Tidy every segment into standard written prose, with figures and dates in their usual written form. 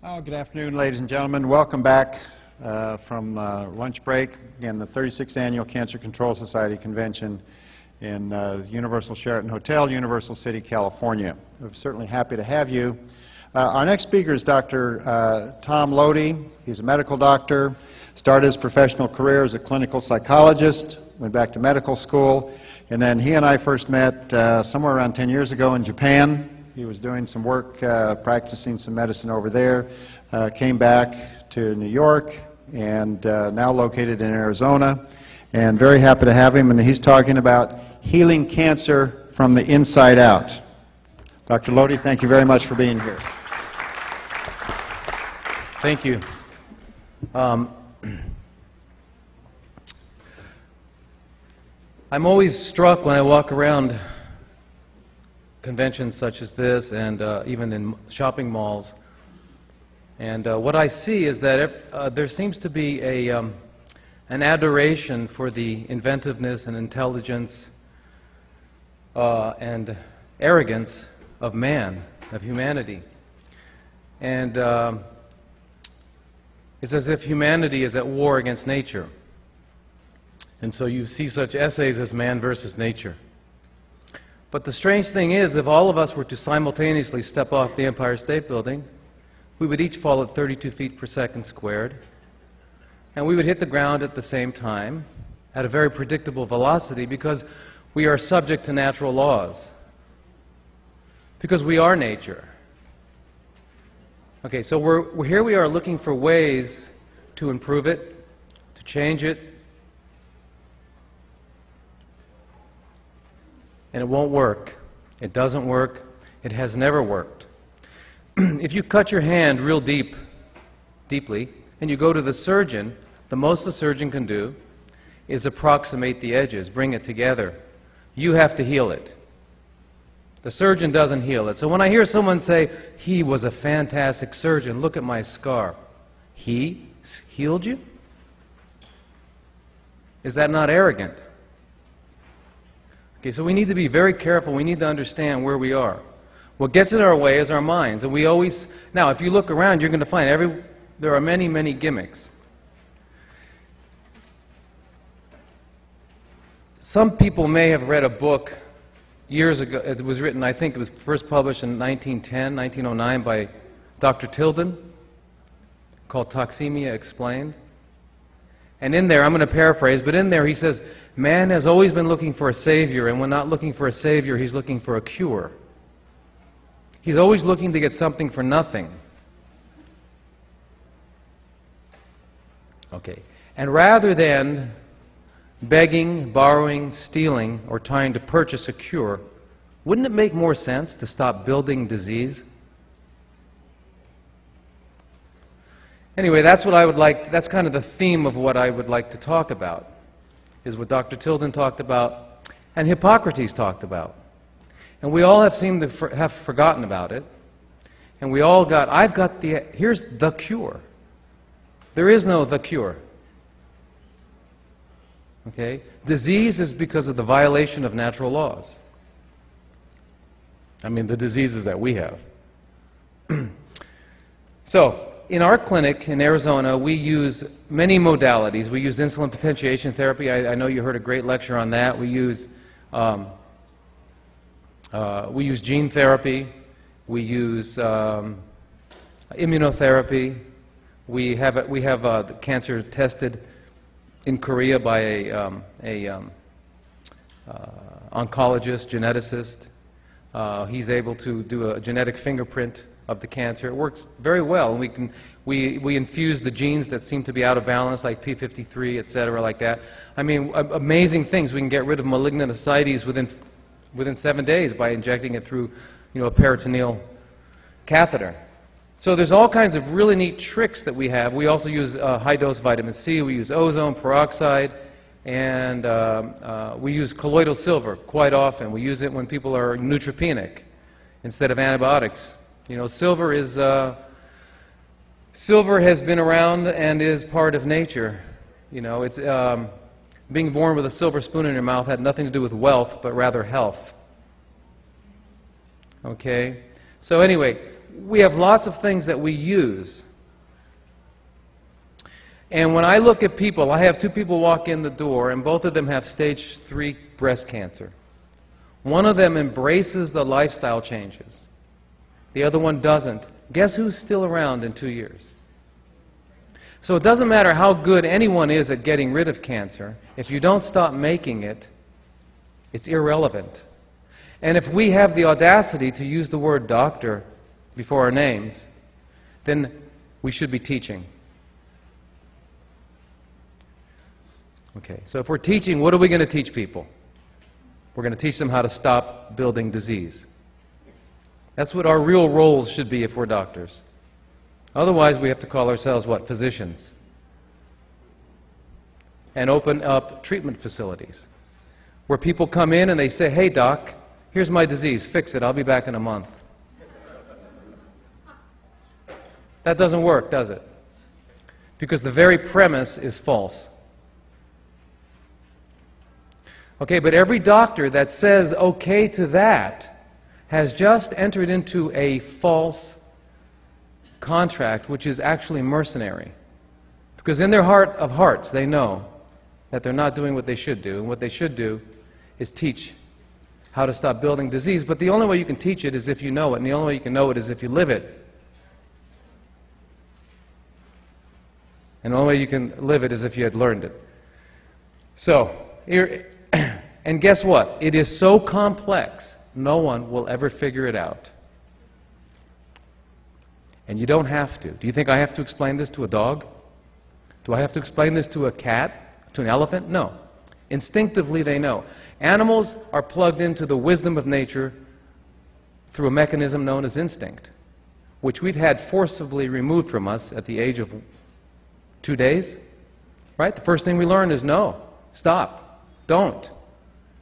Good afternoon, ladies and gentlemen. Welcome back from lunch break. Again, the 36th Annual Cancer Control Society Convention in Universal Sheraton Hotel, Universal City, California. We're certainly happy to have you. Our next speaker is Dr. Tom Lodi. He's a medical doctor, started his professional career as a clinical psychologist, went back to medical school, and then he and I first met somewhere around 10 years ago in Japan. He was doing some work, practicing some medicine over there, came back to New York, and now located in Arizona. And very happy to have him, and he's talking about healing cancer from the inside out. Dr. Lodi, thank you very much for being here. Thank you. I'm always struck when I walk around conventions such as this and even in shopping malls. And what I see is that there seems to be an adoration for the inventiveness and intelligence and arrogance of man, of humanity. And it's as if humanity is at war against nature. And so you see such essays as Man versus Nature. But the strange thing is, if all of us were to simultaneously step off the Empire State Building, we would each fall at 32 feet per second squared, and we would hit the ground at the same time at a very predictable velocity because we are subject to natural laws, because we are nature. Okay, so here we are looking for ways to improve it, to change it, and it won't work. It doesn't work. It has never worked. If you cut your hand real deeply, and you go to the surgeon, the most the surgeon can do is approximate the edges, bring it together. You have to heal it. The surgeon doesn't heal it. So when I hear someone say, he was a fantastic surgeon, look at my scar. He healed you? Is that not arrogant? Okay, so we need to be very careful. We need to understand where we are. What gets in our way is our minds. And we always, now if you look around, you're going to find there are many, many gimmicks. Some people may have read a book years ago. It was written, I think it was first published in 1910, 1909 by Dr. Tilden, called Toxemia Explained. And in there, I'm going to paraphrase, but in there he says, man has always been looking for a savior, and when not looking for a savior, he's looking for a cure. He's always looking to get something for nothing. Okay. And rather than begging, borrowing, stealing, or trying to purchase a cure, wouldn't it make more sense to stop building disease? Anyway, that's what I would like, that's kind of the theme of what I would like to talk about, is what Dr. Tilden talked about and Hippocrates talked about. And we all have seemed to have forgotten about it. And we all got, here's the cure. There is no the cure. Okay? Disease is because of the violation of natural laws. I mean, the diseases that we have. So, in our clinic in Arizona, we use many modalities. We use insulin potentiation therapy. I know you heard a great lecture on that. We use gene therapy. We use immunotherapy. We have the cancer tested in Korea by a oncologist, geneticist. He's able to do a genetic fingerprint of the cancer. It works very well, and we infuse the genes that seem to be out of balance, like P53, etc., like that. I mean, amazing things. We can get rid of malignant ascites within 7 days by injecting it through, a peritoneal catheter. So there's all kinds of really neat tricks that we have. We also use high-dose vitamin C. We use ozone peroxide, and we use colloidal silver quite often. We use it when people are neutropenic instead of antibiotics. Silver has been around and is part of nature. It's being born with a silver spoon in your mouth had nothing to do with wealth, but rather health. Okay? So anyway, we have lots of things that we use. And when I look at people, I have two people walk in the door, and both of them have stage 3 breast cancer. One of them embraces the lifestyle changes. The other one doesn't. Guess who's still around in 2 years? So it doesn't matter how good anyone is at getting rid of cancer. If you don't stop making it, it's irrelevant. And if we have the audacity to use the word doctor before our names, then we should be teaching. Okay, so if we're teaching, what are we going to teach people? We're going to teach them how to stop building disease. That's what our real roles should be if we're doctors. Otherwise, we have to call ourselves, what? Physicians. And open up treatment facilities where people come in and they say, hey, doc, here's my disease, fix it, I'll be back in a month. That doesn't work, does it? Because the very premise is false. Okay, but every doctor that says okay to that has just entered into a false contract, which is actually mercenary. Because in their heart of hearts, they know that they're not doing what they should do, and what they should do is teach how to stop building disease. But the only way you can teach it is if you know it, and the only way you can know it is if you live it. And the only way you can live it is if you had learned it. So, and guess what? It is so complex, no one will ever figure it out. And you don't have to. Do you think I have to explain this to a dog? Do I have to explain this to a cat? To an elephant? No. Instinctively they know. Animals are plugged into the wisdom of nature through a mechanism known as instinct, which we've had forcibly removed from us at the age of 2 days. Right? The first thing we learn is no, stop, don't,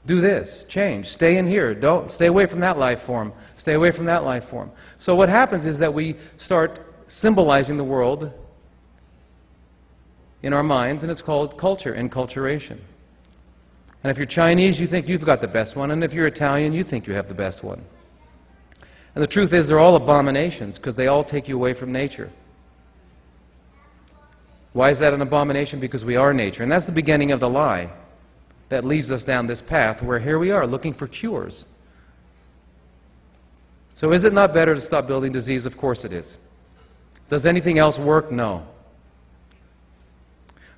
do this, change, stay in here, don't, stay away from that life form, stay away from that life form. So what happens is that we start symbolizing the world in our minds, and it's called culture, enculturation. And if you're Chinese, you think you've got the best one, and if you're Italian, you think you have the best one. And the truth is they're all abominations, because they all take you away from nature. Why is that an abomination? Because we are nature. And that's the beginning of the lie that leads us down this path where here we are looking for cures. So is it not better to stop building disease? Of course it is. Does anything else work? No.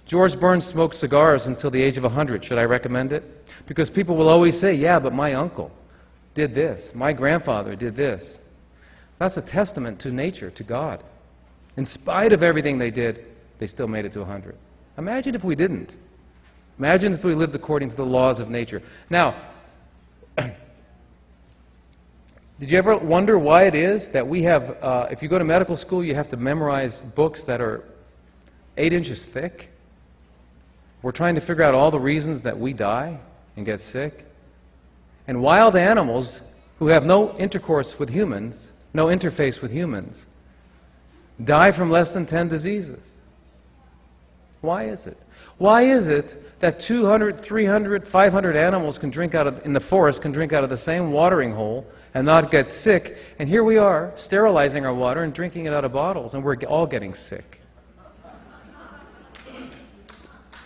George Burns smoked cigars until the age of 100. Should I recommend it? Because people will always say, yeah, but my uncle did this. My grandfather did this. That's a testament to nature, to God. In spite of everything they did, they still made it to 100. Imagine if we didn't. Imagine if we lived according to the laws of nature. Now, did you ever wonder why it is that we have, if you go to medical school, you have to memorize books that are 8 inches thick? We're trying to figure out all the reasons that we die and get sick. And wild animals who have no intercourse with humans, no interface with humans, die from less than 10 diseases. Why is it? Why is it that 200, 300, 500 animals can drink out of, in the forest can drink out of the same watering hole and not get sick, and here we are sterilizing our water and drinking it out of bottles, and we're all getting sick?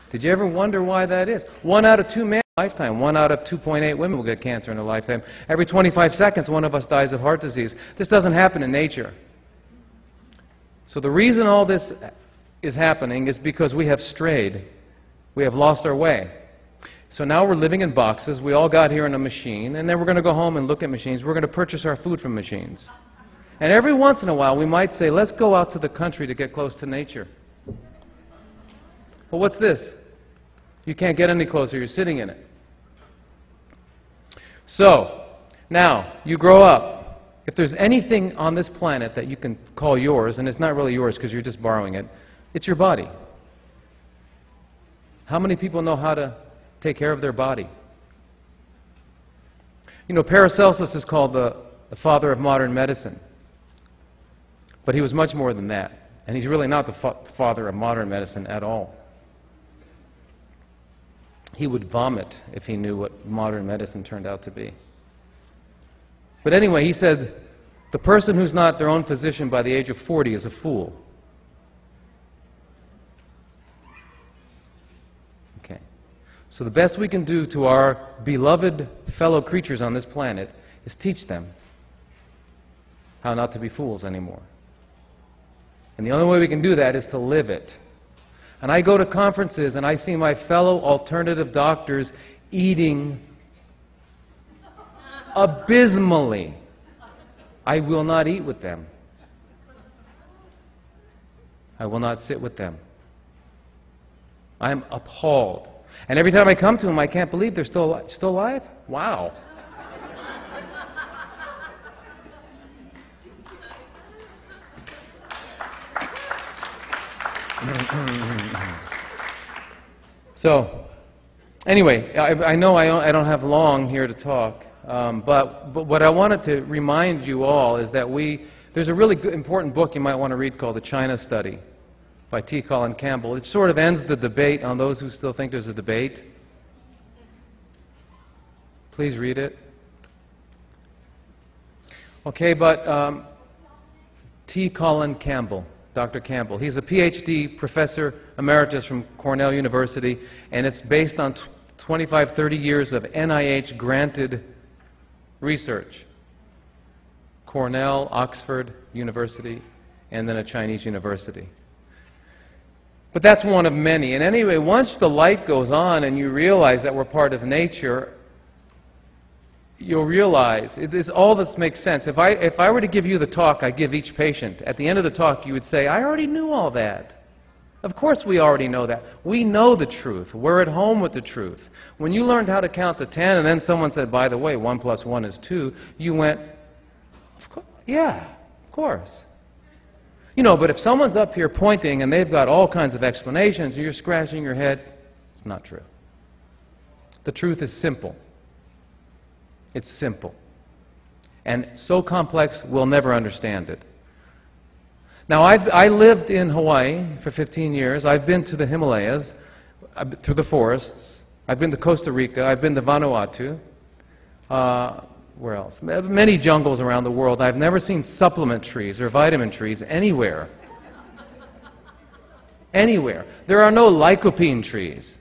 Did you ever wonder why that is? 1 out of 2 men in a lifetime, 1 out of 2.8 women will get cancer in a lifetime. Every 25 seconds, one of us dies of heart disease. This doesn't happen in nature. So the reason all this is happening is because we have strayed. We have lost our way. So now we're living in boxes. We all got here in a machine, and then we're going to go home and look at machines. We're going to purchase our food from machines. And every once in a while, we might say, let's go out to the country to get close to nature. Well, what's this? You can't get any closer. You're sitting in it. So, now, you grow up. If there's anything on this planet that you can call yours, and it's not really yours because you're just borrowing it, it's your body. How many people know how to take care of their body? You know, Paracelsus is called the father of modern medicine. But he was much more than that. And he's really not the father of modern medicine at all. He would vomit if he knew what modern medicine turned out to be. But anyway, he said, The person who's not their own physician by the age of 40 is a fool. Okay. So the best we can do to our beloved fellow creatures on this planet is teach them how not to be fools anymore. And the only way we can do that is to live it. And I go to conferences and I see my fellow alternative doctors eating abysmally. I will not eat with them. I will not sit with them. I am appalled. And every time I come to them, I can't believe they're still alive. Wow. So, anyway, I know I don't have long here to talk, but what I wanted to remind you all is that there's a really good, important book you might want to read called The China Study by T. Colin Campbell. It sort of ends the debate on those who still think there's a debate. Please read it. Okay, but T. Colin Campbell. Dr. Campbell. He's a PhD professor emeritus from Cornell University, and it's based on 25, 30 years of NIH-granted research. Cornell, Oxford University, and then a Chinese university. But that's one of many. And anyway, once the light goes on and you realize that we're part of nature, you'll realize all this makes sense. If I were to give you the talk I give each patient, at the end of the talk you would say, I already knew all that. Of course we already know that. We know the truth. We're at home with the truth. When you learned how to count to 10 and then someone said, by the way, 1 + 1 is 2, you went, of course, yeah, of course. You know, but if someone's up here pointing and they've got all kinds of explanations and you're scratching your head, it's not true. The truth is simple. It's simple. And so complex, we'll never understand it. Now, I lived in Hawaii for 15 years. I've been to the Himalayas, through the forests. I've been to Costa Rica. I've been to Vanuatu. Where else? Many jungles around the world. I've never seen supplement trees or vitamin trees anywhere. Anywhere. There are no lycopene trees,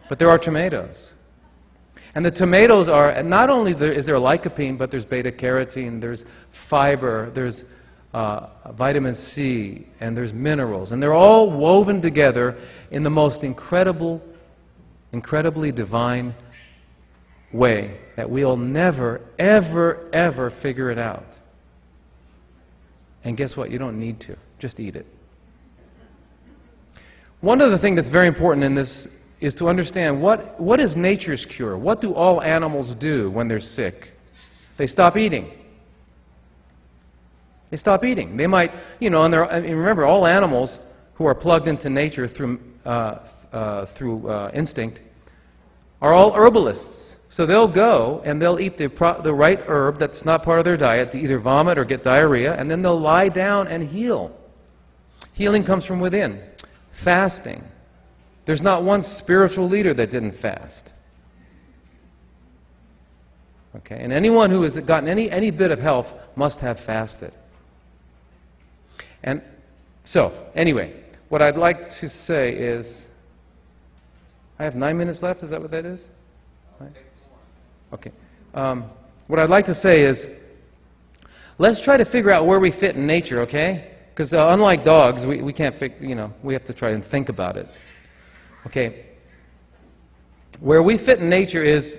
but there are tomatoes. And the tomatoes are, not only is there lycopene, but there's beta-carotene, there's fiber, there's vitamin C, and there's minerals. And they're all woven together in the most incredibly divine way that we'll never, ever, ever figure it out. And guess what? You don't need to. Just eat it. One other thing that's very important in this is to understand what is nature's cure? What do all animals do when they're sick? They stop eating. They stop eating. They might, you know, and remember, all animals who are plugged into nature through instinct are all herbalists. So they'll go and they'll eat the right herb that's not part of their diet to either vomit or get diarrhea, and then they'll lie down and heal. Healing comes from within. Fasting. There's not one spiritual leader that didn't fast. Okay, and anyone who has gotten any bit of health must have fasted. And so, anyway, what I'd like to say is, I have 9 minutes left, is that what that is? Right? Okay. What I'd like to say is, let's try to figure out where we fit in nature, okay? Because unlike dogs, we can't we have to try and think about it. Okay, where we fit in nature is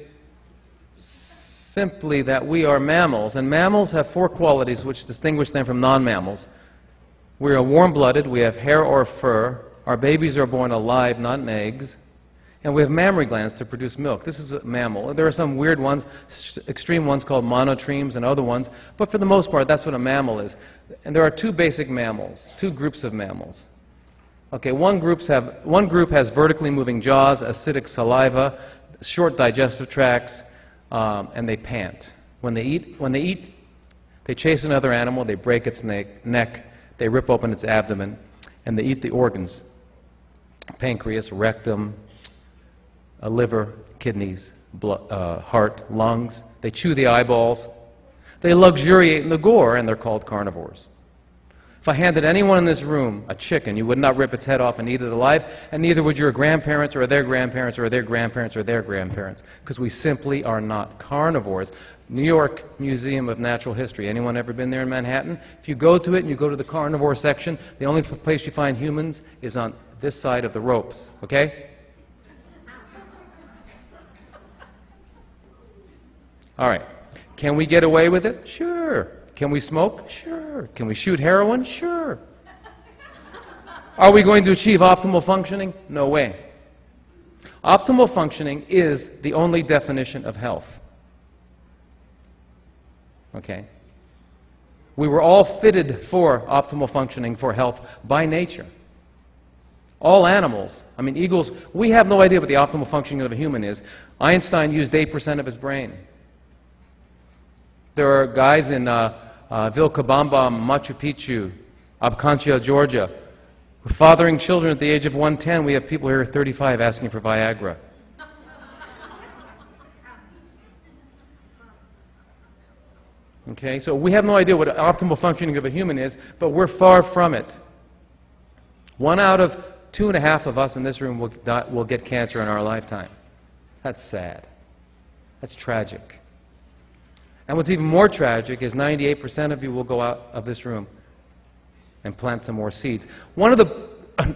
simply that we are mammals, and mammals have 4 qualities which distinguish them from non-mammals. We are warm-blooded, we have hair or fur, our babies are born alive, not in eggs, and we have mammary glands to produce milk. This is a mammal. There are some weird ones, extreme ones called monotremes and other ones, but for the most part, that's what a mammal is. And there are 2 basic mammals, 2 groups of mammals. Okay, one group has vertically moving jaws, acidic saliva, short digestive tracts, and they pant. When they eat, they chase another animal, they break its neck, they rip open its abdomen, and they eat the organs: pancreas, rectum, liver, kidneys, blood, heart, lungs. They chew the eyeballs. They luxuriate in the gore, and they're called carnivores. If I handed anyone in this room a chicken, you would not rip its head off and eat it alive, and neither would your grandparents or their grandparents or their grandparents or their grandparents, because we simply are not carnivores. New York Museum of Natural History. Anyone ever been there in Manhattan? If you go to it and you go to the carnivore section, the only place you find humans is on this side of the ropes, okay? All right. Can we get away with it? Sure. Can we smoke? Sure. Can we shoot heroin? Sure. Are we going to achieve optimal functioning? No way. Optimal functioning is the only definition of health. Okay? We were all fitted for optimal functioning for health by nature. All animals, I mean eagles, we have no idea what the optimal functioning of a human is. Einstein used 8% of his brain. There are guys in Vilcabamba, Machu Picchu, Abkhazia, Georgia, fathering children at the age of 110. We have people here at 35 asking for Viagra. Okay, so we have no idea what optimal functioning of a human is, but we're far from it. 1 out of 2.5 of us in this room will get cancer in our lifetime. That's sad. That's tragic. And what's even more tragic is 98% of you will go out of this room and plant some more seeds.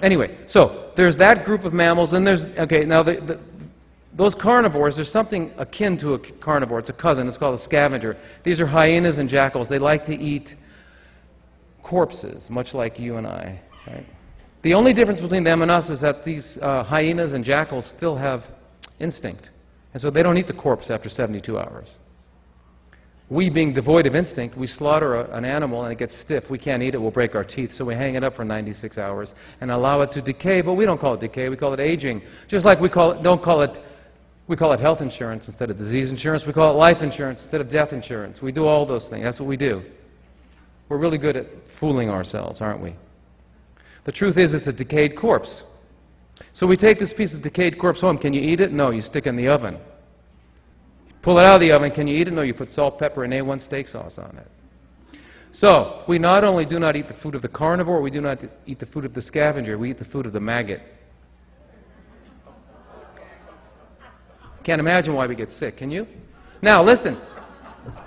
Anyway, so there's that group of mammals, and there's, okay, now those carnivores, there's something akin to a carnivore. It's a cousin. It's called a scavenger. These are hyenas and jackals. They like to eat corpses, much like you and I. Right? The only difference between them and us is that these hyenas and jackals still have instinct. And so they don't eat the corpse after 72 hours. We, being devoid of instinct, we slaughter an animal and it gets stiff. We can't eat it. We'll break our teeth. So we hang it up for 96 hours and allow it to decay. But we don't call it decay. We call it aging. Just like we call it health insurance instead of disease insurance. We call it life insurance instead of death insurance. We do all those things. That's what we do. We're really good at fooling ourselves, aren't we? The truth is, it's a decayed corpse. So we take this piece of decayed corpse home. Can you eat it? No, you stick it in the oven. Pull it out of the oven. Can you eat it? No, you put salt, pepper, and A1 steak sauce on it. So we not only do not eat the food of the carnivore, we do not eat the food of the scavenger. We eat the food of the maggot. Can't imagine why we get sick, can you? Now listen,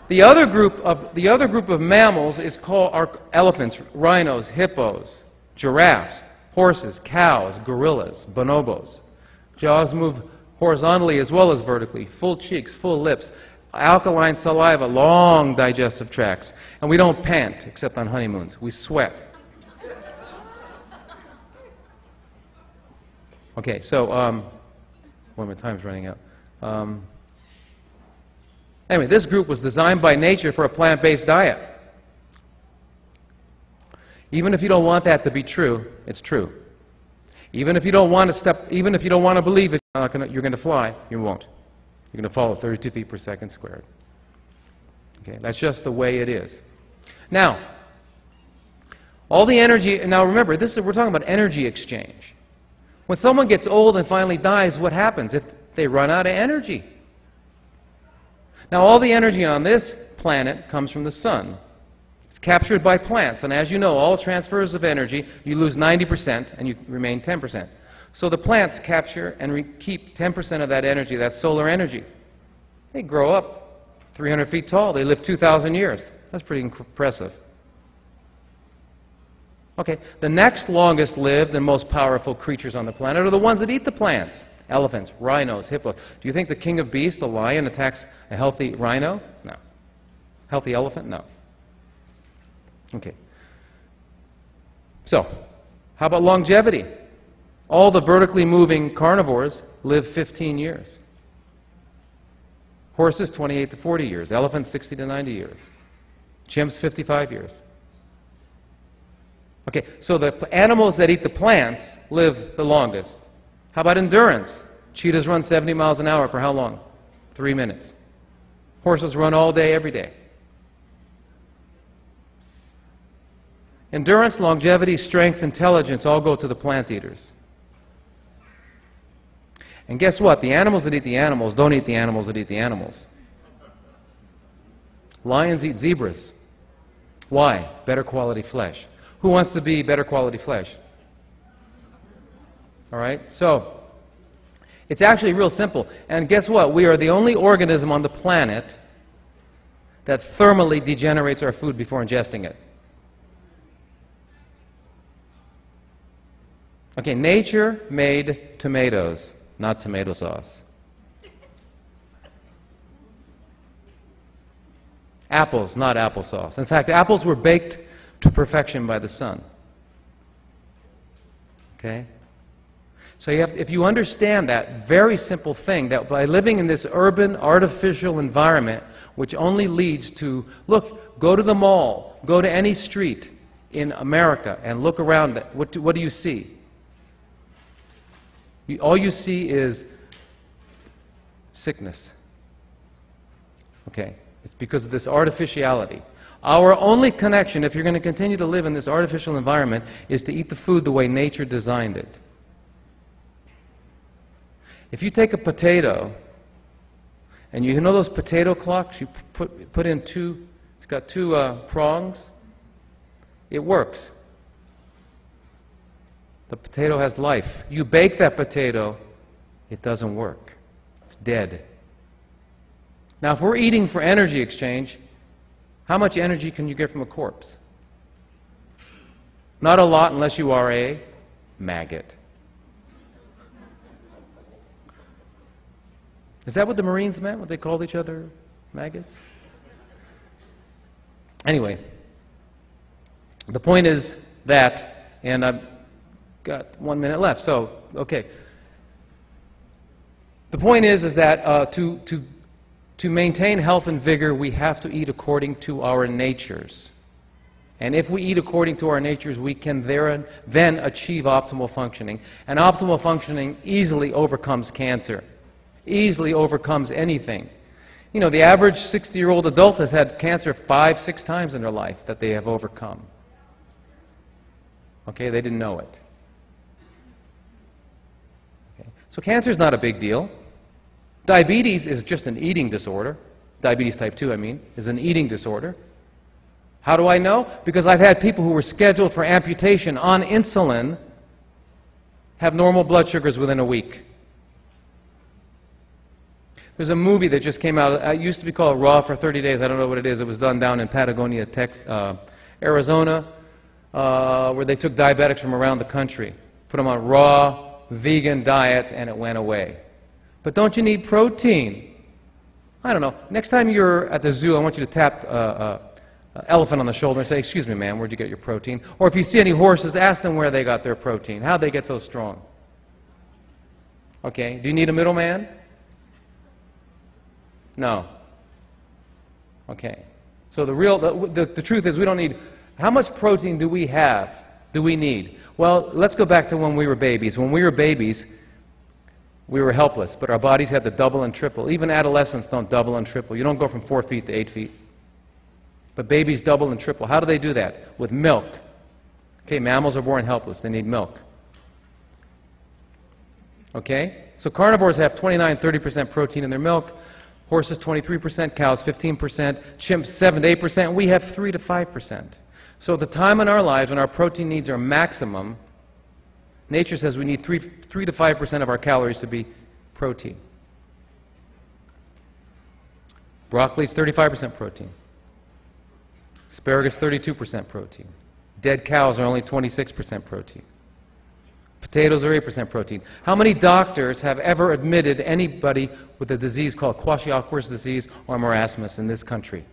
the other group of mammals is called elephants, rhinos, hippos, giraffes, horses, cows, gorillas, bonobos. Jaws move horizontally as well as vertically, full cheeks, full lips, alkaline saliva, long digestive tracts, and we don't pant except on honeymoons. We sweat. Okay, so well, my time's running out. Anyway, this group was designed by nature for a plant-based diet. Even if you don't want that to be true, it's true. Even if you don't want to believe it, you're going to fly, you won't. You're going to fall at 32 feet per second squared. Okay, that's just the way it is. Now, all the energy, now remember, we're talking about energy exchange. When someone gets old and finally dies, what happens? If they run out of energy. Now, all the energy on this planet comes from the sun. It's captured by plants, and as you know, all transfers of energy, you lose 90% and you remain 10%. So the plants capture and keep 10% of that energy, that solar energy. They grow up 300 feet tall. They live 2,000 years. That's pretty impressive. Okay, the next longest lived and most powerful creatures on the planet are the ones that eat the plants. Elephants, rhinos, hippos. Do you think the king of beasts, the lion, attacks a healthy rhino? No. Healthy elephant? No. Okay. So, how about longevity? All the vertically moving carnivores live 15 years. Horses, 28 to 40 years. Elephants, 60 to 90 years. Chimps, 55 years. Okay, so the animals that eat the plants live the longest. How about endurance? Cheetahs run 70 miles an hour for how long? 3 minutes. Horses run all day, every day. Endurance, longevity, strength, intelligence all go to the plant eaters. And guess what? The animals that eat the animals don't eat the animals that eat the animals. Lions eat zebras. Why? Better quality flesh. Who wants to be better quality flesh? All right? So, it's actually real simple. And guess what? We are the only organism on the planet that thermally degenerates our food before ingesting it. Okay, nature made tomatoes, not tomato sauce. Apples, not applesauce. In fact, apples were baked to perfection by the sun. Okay? So if you understand that very simple thing, that by living in this urban, artificial environment, which only leads to, look, go to the mall, go to any street in America and look around it. What do you see? All you see is sickness. Okay? It's because of this artificiality. Our only connection, if you're going to continue to live in this artificial environment, is to eat the food the way nature designed it. If you take a potato, and you know those potato clocks, you put in two, it's got two prongs, it works. The potato has life. You bake that potato, it doesn't work. It's dead. Now, if we're eating for energy exchange, how much energy can you get from a corpse? Not a lot unless you are a maggot. Is that what the Marines meant, what they called each other, maggots? Anyway, the point is that, and I've got 1 minute left, so, okay. The point is that to maintain health and vigor, we have to eat according to our natures. And if we eat according to our natures, we can then achieve optimal functioning. And optimal functioning easily overcomes cancer, easily overcomes anything. You know, the average 60-year-old adult has had cancer 5, 6 times in their life that they have overcome. Okay, they didn't know it. Okay. So cancer is not a big deal. Diabetes is just an eating disorder. Diabetes type 2, I mean, is an eating disorder. How do I know? Because I've had people who were scheduled for amputation on insulin have normal blood sugars within a week. There's a movie that just came out. It used to be called Raw for 30 Days. I don't know what it is. It was done down in Patagonia, Arizona, where they took diabetics from around the country, put them on raw, vegan diets, and it went away. But don't you need protein? I don't know. Next time you're at the zoo, I want you to tap an elephant on the shoulder and say, "Excuse me, ma'am, where'd you get your protein?" Or if you see any horses, ask them where they got their protein. How'd they get so strong? Okay. Do you need a middleman? No. Okay. So the truth is we don't need... How much protein do we have? Do we need? Well, let's go back to when we were babies. When we were babies, we were helpless, but our bodies had to double and triple. Even adolescents don't double and triple. You don't go from 4 feet to 8 feet. But babies double and triple. How do they do that? With milk. Okay, mammals are born helpless. They need milk. Okay? So carnivores have 29, 30% protein in their milk. Horses 23%, cows 15%, chimps 7 to 8%. We have 3 to 5%. So the time in our lives when our protein needs are maximum, nature says we need 3 to 5% of our calories to be protein. Broccoli is 35% protein. Asparagus 32% protein. Dead cows are only 26% protein. Potatoes are 8% protein. How many doctors have ever admitted anybody with a disease called Kwashiorkor's disease or marasmus in this country?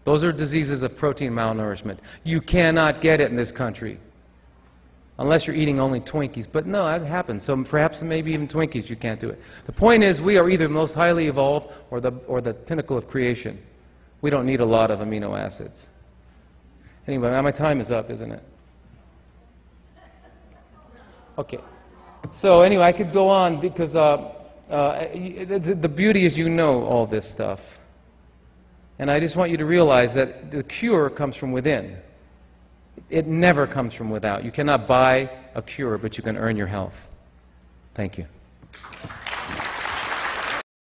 Those are diseases of protein malnourishment. You cannot get it in this country unless you're eating only Twinkies. But no, that happens. So perhaps maybe even Twinkies you can't do it. The point is we are either the most highly evolved or the pinnacle of creation. We don't need a lot of amino acids. Anyway, my time is up, isn't it? Okay. So anyway, I could go on because the beauty is you know all this stuff. And I just want you to realize that the cure comes from within. It never comes from without. You cannot buy a cure, but you can earn your health. Thank you.